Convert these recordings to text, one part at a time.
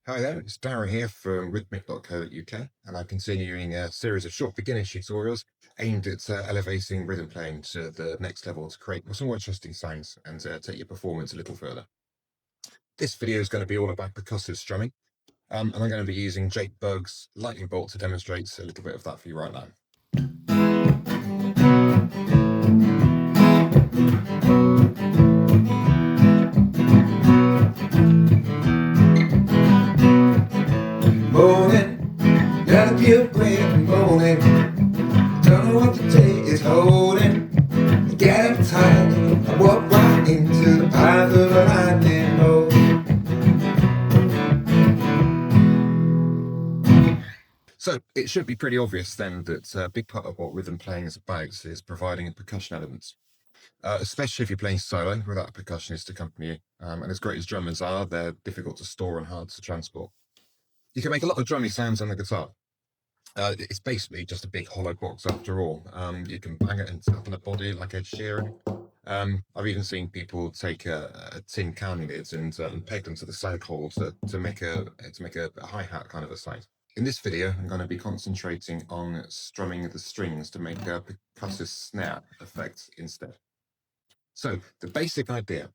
Hi there, it's Darren here from rhythmical.co.uk, and I'm continuing a series of short beginner's tutorials aimed at elevating rhythm playing to the next level to create some more interesting sounds and take your performance a little further. This video is going to be all about percussive strumming, and I'm going to be using Jake Bug's lightning bolt to demonstrate a little bit of that for you right now. Morning, gotta be up quick and morning. Don't know what the day is holding. Get up tight and walk right into the path of a lightning bolt. So it should be pretty obvious then that a big part of what rhythm playing is about is providing percussion elements. Especially if you're playing solo without a percussionist to accompany you. And as great as drummers are, they're difficult to store and hard to transport. You can make a lot of drummy sounds on the guitar. It's basically just a big hollow box after all. You can bang it and tap on the body like Ed Sheeran. I've even seen people take a tin can lid and peg them to the sound hole to make a hi-hat kind of a sound. In this video, I'm going to be concentrating on strumming the strings to make a percussive snare effect instead. So the basic idea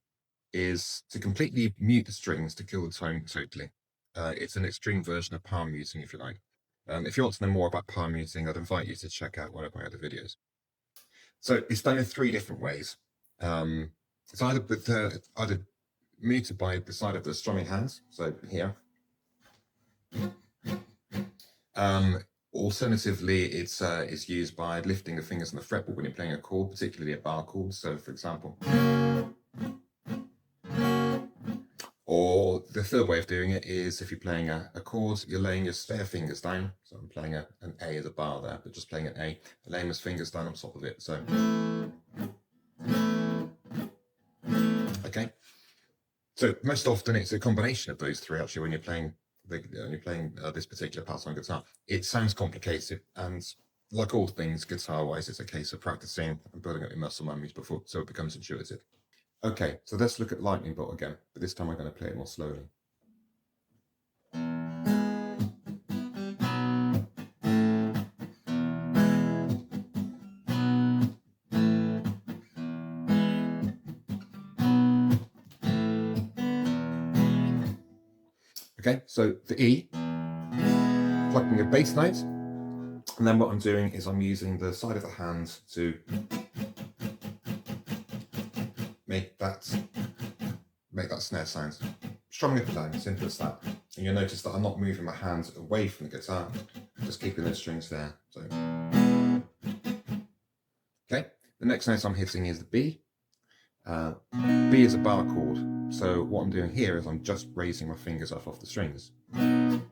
is to completely mute the strings to kill the tone totally. It's an extreme version of palm muting, if you like. If you want to know more about palm muting, I'd invite you to check out one of my other videos. So it's done in three different ways. It's either muted by the side of the strumming hands, so here. Alternatively, it's used by lifting the fingers on the fretboard when you're playing a chord, particularly a bar chord. So, for example, or the third way of doing it is if you're playing a chord, you're laying your spare fingers down. So I'm playing an A as a bar there, but just playing an A, laying my fingers down on top of it. So, okay. So most often it's a combination of those three actually when you're playing this particular part on guitar. It sounds complicated, and like all things guitar-wise, it's a case of practicing and building up your muscle memories before, so it becomes intuitive. Okay, so let's look at lightning bolt again, but this time I'm going to play it more slowly. Okay, so the E, plucking a bass note, and then what I'm doing is I'm using the side of the hand to make that snare sound. Strumming it down, simple as that. And you'll notice that I'm not moving my hands away from the guitar, just keeping those strings there. So, okay, the next note I'm hitting is the B. B is a bar chord, so what I'm doing here is I'm just raising my fingers off the strings. And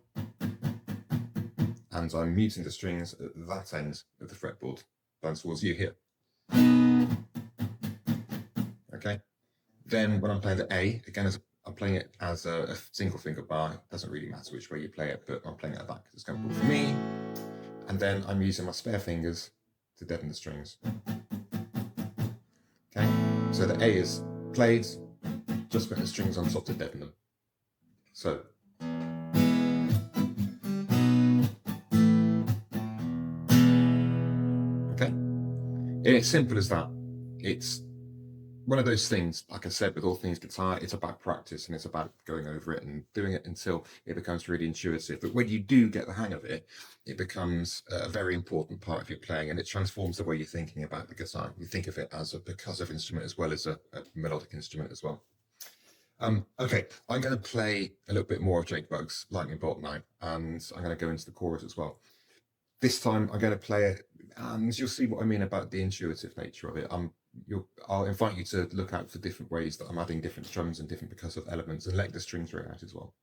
I'm muting the strings at that end of the fretboard, down towards you here. Okay, then when I'm playing the A, again, I'm playing it as a single finger bar. It doesn't really matter which way you play it, but I'm playing it like that because it's comfortable for me. And then I'm using my spare fingers to deaden the strings. Okay, so the A is played, just putting the strings on top to deaden them. So. Okay, it's simple as that. It's one of those things, like I said, with all things guitar, it's about practice and it's about going over it and doing it until it becomes really intuitive. But when you do get the hang of it, it becomes a very important part of your playing, and it transforms the way you're thinking about the guitar. You think of it as a percussive instrument as well as a melodic instrument as well. Okay, I'm going to play a little bit more of Jake Bug's Lightning Bolt now, and I'm going to go into the chorus as well. This time I'm going to play it, and you'll see what I mean about the intuitive nature of it. I'll invite you to look out for different ways that I'm adding different strums and different percussive elements, and let the strings ring out as well.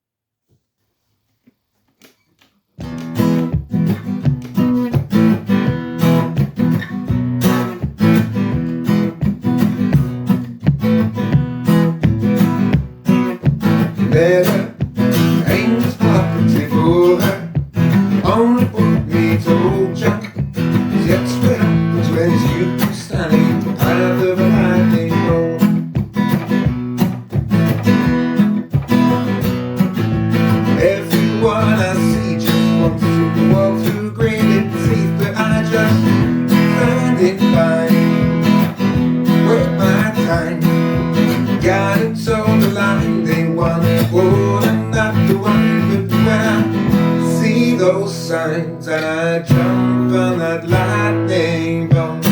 Better ain't this poverty for her. Only put me told ya. Yet sweat when you standing in the path of a lightning bolt. those signs and I jump on that lightning bolt.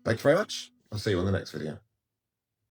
Thank you very much. I'll see you on the next video.